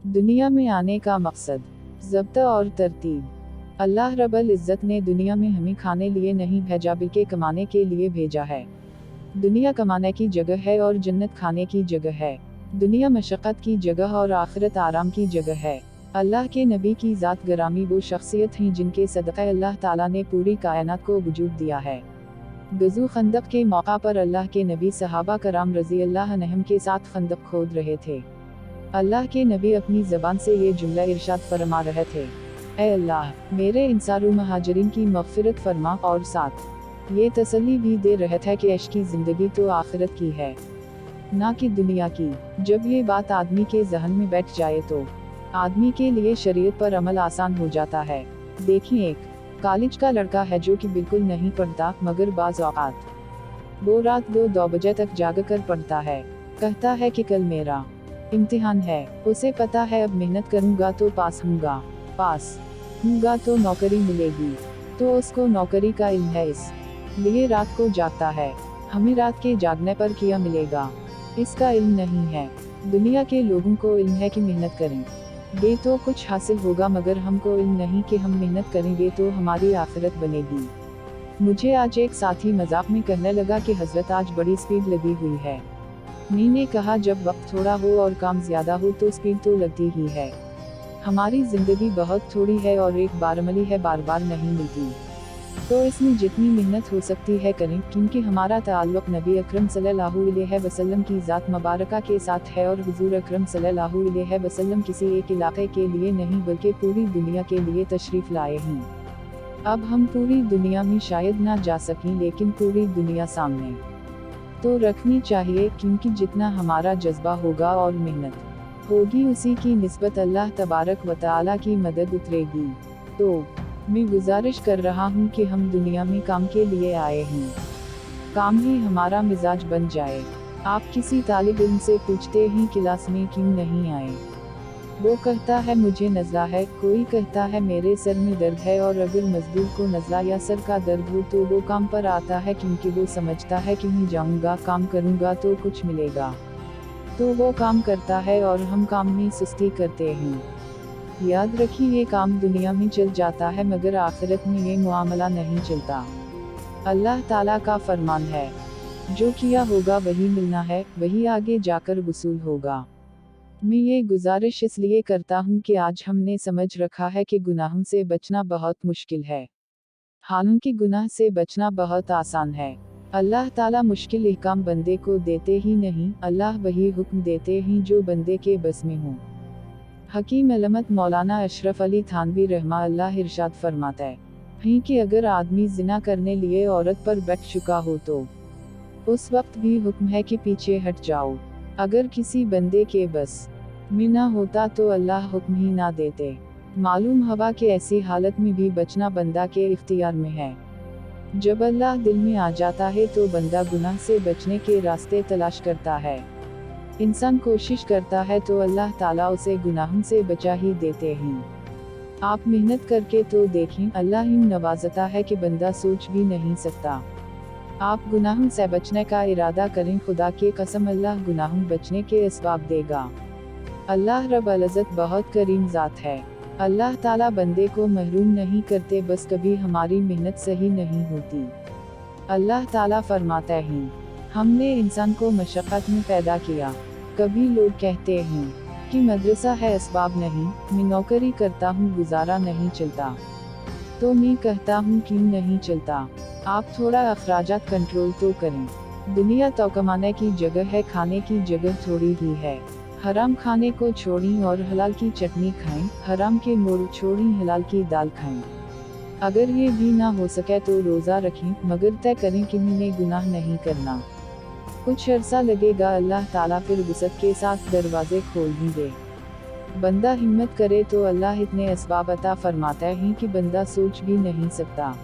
दुनिया में आने का मकसद, ज़ब्त और तरतीब। अल्लाह रब्बुल इज़्ज़त ने दुनिया में हमें खाने लिए नहीं भेजा बल्कि कमाने के लिए भेजा है। दुनिया कमाने की जगह है और जन्नत खाने की जगह है। दुनिया मशक्क़त की जगह और आखिरत आराम की जगह है। अल्लाह के नबी की ज़ात गरामी वो शख्सियत हैं जिनके सदक़े अल्लाह ताला ने पूरी कायनात को वजूद दिया है। गज़ू खंदक के मौका पर अल्लाह के नबी सहाबा कराम रज़ी अल्लाह अन्हुम के साथ खंदक खोद रहे थे। अल्लाह के नबी अपनी ज़बान से ये जुमला इरशाद फरमा रहे थे, ऐ अल्लाह, मेरे इंसारू महाजरीन की मग़फ़िरत फरमा, और साथ ये तसल्ली भी दे रहे थे कि ऐश की ज़िंदगी तो आखिरत की है, ना कि दुनिया की। जब ये बात आदमी के ज़हन में बैठ जाए तो आदमी के लिए शरीयत पर अमल आसान हो जाता है। देखिए, एक कॉलेज का लड़का है जो कि बिल्कुल नहीं पढ़ता, मगर बाज़ औक़ात वो रात 2 बजे तक जाग कर पढ़ता है। कहता है कि कल मेरा इम्तिहान है। उसे पता है अब मेहनत करूँगा तो पास होऊंगा तो नौकरी मिलेगी। तो उसको नौकरी का इल्म है, इस लिए रात को जागता है। हमें रात के जागने पर क्या मिलेगा, इसका इल्म नहीं है। दुनिया के लोगों को इल्म है कि मेहनत करेंगे तो कुछ हासिल होगा, मगर हमको इल्म नहीं कि हम मेहनत करेंगे तो हमारी आखिरत बनेगी। मुझे आज एक साथी मजाक में कहने लगा कि हजरत आज बड़ी स्पीड लगी हुई है। मैंने कहा जब वक्त थोड़ा हो और काम ज्यादा हो तो स्पीड तो लगती ही है। हमारी जिंदगी बहुत थोड़ी है और एक बार मिली है, बार बार नहीं मिलती। तो इसमें जितनी मेहनत हो सकती है करें, क्योंकि हमारा ताल्लुक नबी अकरम सल्लल्लाहु अलैहि वसल्लम की ज़ात मुबारका के साथ है, और हुजूर अकरम सल्लल्लाहु अलैहि वसल्लम किसी एक इलाके के लिए नहीं बल्कि पूरी दुनिया के लिए तशरीफ लाए हैं। अब हम पूरी दुनिया में शायद ना जा सकें, लेकिन पूरी दुनिया सामने तो रखनी चाहिए, क्योंकि जितना हमारा जज्बा होगा और मेहनत होगी उसी की निस्बत अल्लाह तबारक व तआला की मदद उतरेगी। तो मैं गुजारिश कर रहा हूँ कि हम दुनिया में काम के लिए आए हैं, काम ही हमारा मिजाज बन जाए। आप किसी तालिब इल्म से पूछते हैं क्लास में क्यों नहीं आए, वो कहता है मुझे नज़ला है, कोई कहता है मेरे सर में दर्द है, और अगर मजदूर को नज़ला या सर का दर्द हो तो वो काम पर आता है, क्योंकि वो समझता है कि मैं जाऊंगा, काम करूंगा तो कुछ मिलेगा। तो वो काम करता है और हम काम में सुस्ती करते हैं। याद रखिए, ये काम दुनिया में चल जाता है मगर आखिरत में ये मुआमला नहीं चलता। अल्लाह ताला का फरमान है, जो किया होगा वही मिलना है, वही आगे जाकर वसूल होगा। मैं ये गुजारिश इसलिए करता हूँ कि आज हमने समझ रखा है कि गुनाहों से बचना बहुत मुश्किल है, हालांकि गुनाह से बचना बहुत आसान है। अल्लाह ताला मुश्किल इहकाम बंदे को देते ही नहीं, अल्लाह वही हुक्म देते हैं जो बंदे के बस में हो। हकीम अलमत मौलाना अशरफ अली थानवी रहमा अल्लाह इरशाद फरमाता है कि अगर आदमी जिना करने लिए औरत पर बैठ चुका हो तो उस वक्त भी हुक्म है कि पीछे हट जाओ। अगर किसी बंदे के बस में ना होता तो अल्लाह हुक्म ही ना देते। मालूम हवा कि ऐसी हालत में भी बचना बंदा के इख्तियार में है। जब अल्लाह दिल में आ जाता है तो बंदा गुनाह से बचने के रास्ते तलाश करता है। इंसान कोशिश करता है तो अल्लाह ताला उसे गुनाहों से बचा ही देते हैं। आप मेहनत करके तो देखें, अल्लाह यूं नवाजता है कि बंदा सोच भी नहीं सकता। आप गुनाहों से बचने का इरादा करें, खुदा की कसम अल्लाह गुनाहों बचने के असबाब देगा। अल्लाह रब्बुल इज़्ज़त बहुत करीम ज़ात है। अल्लाह ताला बंदे को महरूम नहीं करते, बस कभी हमारी मेहनत सही नहीं होती। अल्लाह ताला फरमाता है, हमने इंसान को मशक्क़त में पैदा किया। कभी लोग कहते हैं कि मदरसा है असबाब नहीं, मैं नौकरी करता हूँ गुजारा नहीं चलता। तो मैं कहता हूँ क्यों नहीं चलता, आप थोड़ा अखराजात कंट्रोल तो करें। दुनिया तो कमाने की जगह है, खाने की जगह थोड़ी ही है। हराम खाने को छोड़ें और हलाल की चटनी खाएं, हराम के मोड़ छोड़ें, हलाल की दाल खाएं। अगर ये भी ना हो सके तो रोज़ा रखें, मगर तय करें कि मैंने गुनाह नहीं करना। कुछ अरसा लगेगा, अल्लाह ताला फिर वुसअत के साथ दरवाजे खोल देंगे। बंदा हिम्मत करे तो अल्लाह इतने असबाब अता फरमाता है कि बंदा सोच भी नहीं सकता।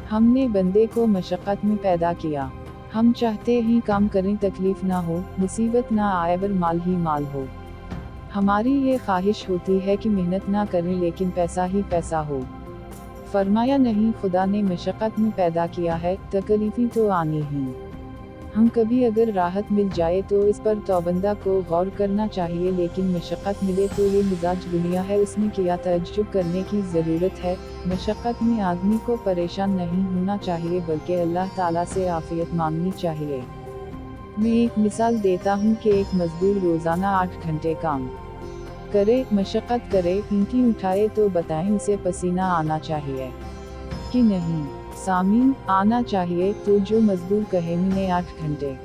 हमने बंदे को मशक्क़त में पैदा किया। हम चाहते हैं काम करें, तकलीफ ना हो, मुसीबत ना आए, पर माल ही माल हो। हमारी ये ख्वाहिश होती है कि मेहनत ना करें लेकिन पैसा ही पैसा हो। फरमाया नहीं, खुदा ने मशक्क़त में पैदा किया है, तकलीफें तो आनी ही। हम कभी अगर राहत मिल जाए तो इस पर तौबंदा को गौर करना चाहिए, लेकिन मशक्क़त मिले तो ये मिजाज दुनिया है, उसमें क्या तअज्जुब करने की ज़रूरत है। मशक्क़त में आदमी को परेशान नहीं होना चाहिए बल्कि अल्लाह ताला से आफ़ियत मांगनी चाहिए। मैं एक मिसाल देता हूँ कि एक मजदूर रोज़ाना 8 घंटे काम करे, मशक्क़त करे, ईंटें उठाए तो बताएं उसे पसीना आना चाहिए कि नहीं। सामीन, आना चाहिए। तो जो मजदूर कहे मैंने 8 घंटे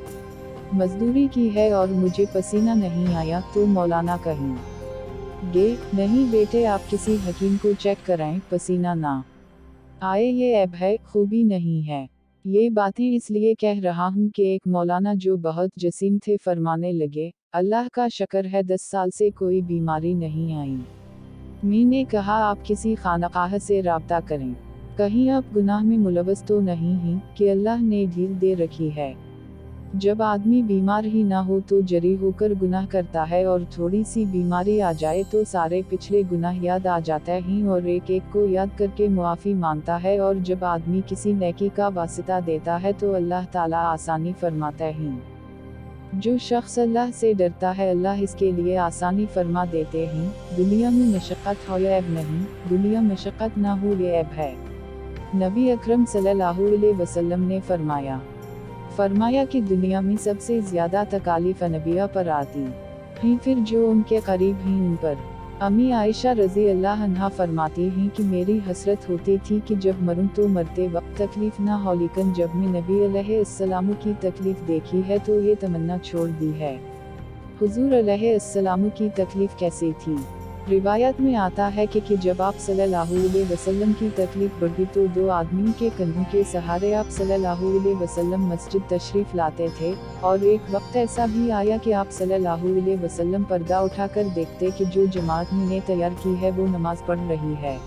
मजदूरी की है और मुझे पसीना नहीं आया, तो मौलाना कहेंगे नहीं बेटे, आप किसी हकीम को चेक कराएं, पसीना ना आए ये ऐब है, खूबी नहीं है। ये बातें इसलिए कह रहा हूँ कि एक मौलाना जो बहुत जसीम थे फरमाने लगे, अल्लाह का शुक्र है 10 साल से कोई बीमारी नहीं आई। मैंने कहा आप किसी खानकाह से राब्ता करें, कहीं आप गुनाह में मुलव्वस तो नहीं हैं कि अल्लाह ने ढील दे रखी है। जब आदमी बीमार ही ना हो तो जरी होकर गुनाह करता है, और थोड़ी सी बीमारी आ जाए तो सारे पिछले गुनाह याद आ जाते हैं और एक एक को याद करके मुआफ़ी मांगता है, और जब आदमी किसी नेकी का वास्ता देता है तो अल्लाह ताला आसानी फरमाता है। जो शख्स अल्लाह से डरता है अल्लाह इसके लिए आसानी फरमा देते हैं। दुनिया में मशक्क़त हो या ऐब नहीं, दुनिया मशक्क़त ना हो ये ऐब है। नबी अकरम सल्लल्लाहु अलैहि वसल्लम ने फरमाया कि दुनिया में सबसे ज़्यादा तकालीफ अनबिया पर आती हैं, फिर जो उनके करीब हैं उन पर। अम्मी आयशा रज़ी अल्लाह अन्हा फरमाती हैं कि मेरी हसरत होती थी कि जब मरूं तो मरते वक्त तकलीफ ना हो, लेकिन जब मैं नबी अलैहिस्सलाम की तकलीफ देखी है तो ये तमन्ना छोड़ दी है। हुजूर अलैहिस्सलाम की तकलीफ कैसी थी? रिवायत में आता है कि जब आप सल्लल्लाहु अलैहि वसल्लम की तकलीफ बढ़ी तो 2 आदमियों के कंधों के सहारे आप सल्लल्लाहु अलैहि वसल्लम मस्जिद तशरीफ़ लाते थे, और एक वक्त ऐसा भी आया कि आप सल्लल्लाहु अलैहि वसल्लम पर्दा उठाकर देखते कि जो जमात मैंने तैयार की है वो नमाज पढ़ रही है।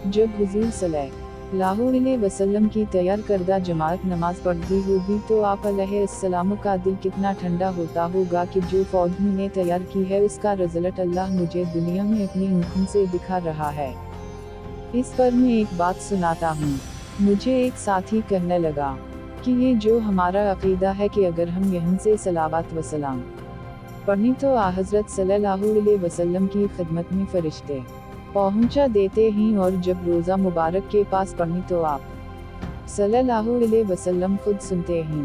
जब हुजूर सल्लल्लाहु अलैहि वसल्लम की तैयार करदा जमात नमाज पढ़ती होगी तो आप अलैहिस्सलाम का दिल कितना ठंडा होता होगा कि जो फौज मैंने तैयार की है उसका रिजल्ट अल्लाह मुझे दुनिया में अपनी आँखों से दिखा रहा है। इस पर मैं एक बात सुनाता हूँ। मुझे एक साथी कहने लगा कि ये जो हमारा अकीदा है कि अगर हम यहाँ से सलावत व सलाम पढ़ी तो हज़रत सल्लल्लाहु अलैहि वसल्लम की खिदमत में फरिश्ते पहुंचा देते हैं, और जब रोज़ा मुबारक के पास पढ़ी तो आप सल्लल्लाहु अलैहि वसल्लम खुद सुनते हैं।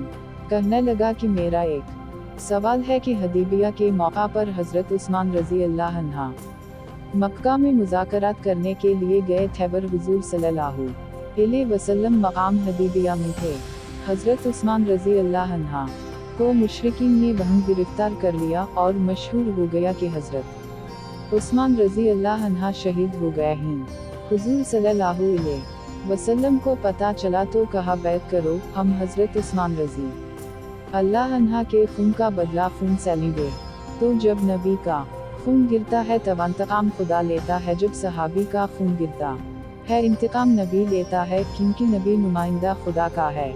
कहने लगा कि मेरा एक सवाल है कि हदीबिया के मौका पर हज़रत उस्मान रज़ी अल्लाह अन्हा मक्का में मुज़ाकरात करने के लिए गए थे, पर हुजूर सल्लल्लाहु अलैहि वसल्लम मकाम हदीबिया में थे। हज़रत उस्मान रज़ी अल्लाह अन्हा को मुशरिकीन ने वहाँ गिरफ्तार कर लिया और मशहूर हो गया कि हज़रत उस्मान रज़ी अल्लाह अन्हा शहीद हो गए हैं। हुजूर सल्लल्लाहु अलैहि वसल्लम को पता चला तो कहा बैत करो, हम हज़रत उस्मान रज़ी अल्लाह अन्हा के खून का बदला खून से लेंगे। तो जब नबी का खून गिरता है तब इंतकाम खुदा लेता है, जब सहाबी का खून गिरता है इंतकाम नबी लेता है, क्योंकि नबी नुमाइंदा खुदा का है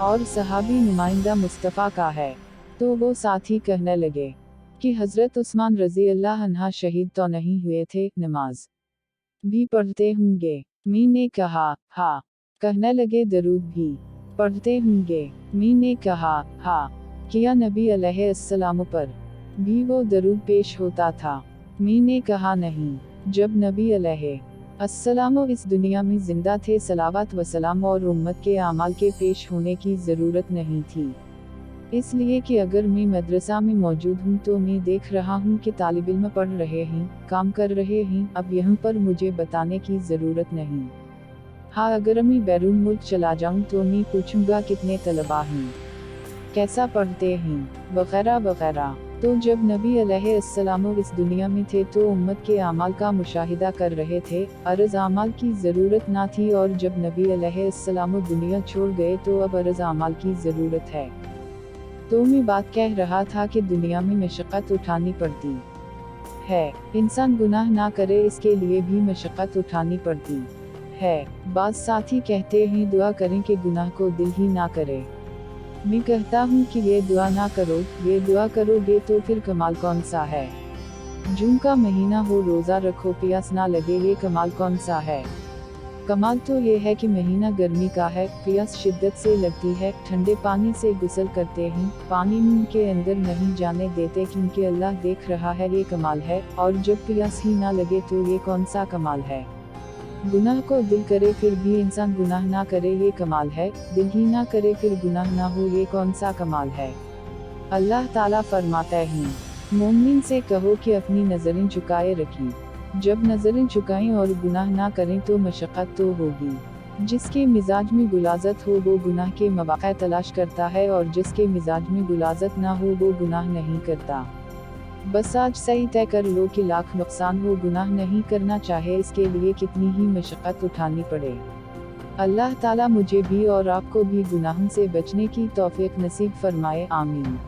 और सहाबी नुमाइंदा मुस्तफ़ा का है। तो वो साथी कहने लगे कि हज़रत उस्मान रज़ी अल्लाह अन्हा शहीद तो नहीं हुए थे, नमाज भी पढ़ते होंगे। मैंने कहा हाँ। कहने लगे दरूद भी पढ़ते होंगे। मैंने कहा हाँ। क्या नबी अलैहिस्सलाम पर भी वो दरूद पेश होता था? मैंने कहा नहीं। जब नबी अलैहिस्सलाम इस दुनिया में जिंदा थे सलावत व सलाम और उम्मत के आमाल के पेश होने की ज़रूरत नहीं थी, इसलिए कि अगर मैं मदरसा में मौजूद हूँ तो मैं देख रहा हूँ कि तालिब इल्म पढ़ रहे हैं, काम कर रहे हैं, अब यहाँ पर मुझे बताने की ज़रूरत नहीं। हाँ, अगर मैं बैरून मुल्क चला जाऊँ तो मैं पूछूंगा कितने तलबा हैं, कैसा पढ़ते हैं, वगैरह वगैरह। तो जब नबी अलैहिस्सलाम इस दुनिया में थे तो उम्मत के आमाल का मुशाहिदा कर रहे थे, अर्ज़ आमाल की ज़रूरत ना थी, और जब नबी अलैहिस्सलाम दुनिया छोड़ गए तो अब अर्ज़ आमाल की ज़रूरत है। तो मैं बात कह रहा था कि दुनिया में मशक्क़त उठानी पड़ती है, इंसान गुनाह ना करे इसके लिए भी मशक्क़त उठानी पड़ती है। बाज़ साथी कहते हैं दुआ करें कि गुनाह को दिल ही ना करे। मैं कहता हूँ कि ये दुआ ना करो, ये दुआ करोगे तो फिर कमाल कौन सा है? जून का महीना हो रोज़ा रखो प्यास ना लगे, ये कमाल कौन सा है? कमाल तो ये है कि महीना गर्मी का है, प्यास शिद्दत से लगती है, ठंडे पानी से गुस्ल करते हैं, पानी मुंह के अंदर नहीं जाने देते क्योंकि अल्लाह देख रहा है, ये कमाल है। और जब प्यास ही ना लगे तो ये कौन सा कमाल है। गुनाह को दिल करे फिर भी इंसान गुनाह ना करे, ये कमाल है। दिल ही ना करे फिर गुनाह ना हो, ये कौन सा कमाल है। अल्लाह ताला फरमाता है, मोमिन से कहो कि अपनी नज़रें झुकाए रखें। जब नज़रें झुकाएं और गुनाह ना करें तो मशक्क़त तो होगी। जिसके मिजाज में गुलाजत हो वो गुनाह के मौक़े तलाश करता है, और जिसके मिजाज में गुलाजत ना हो वो गुनाह नहीं करता। बस आज सही तय कर लो कि लाख नुकसान हो, गुनाह नहीं करना चाहे इसके लिए कितनी ही मशक्क़त उठानी पड़े। अल्लाह ताला मुझे भी और आपको भी गुनाहों से बचने की तौफ़ीक़ नसीब फरमाए, आमीन।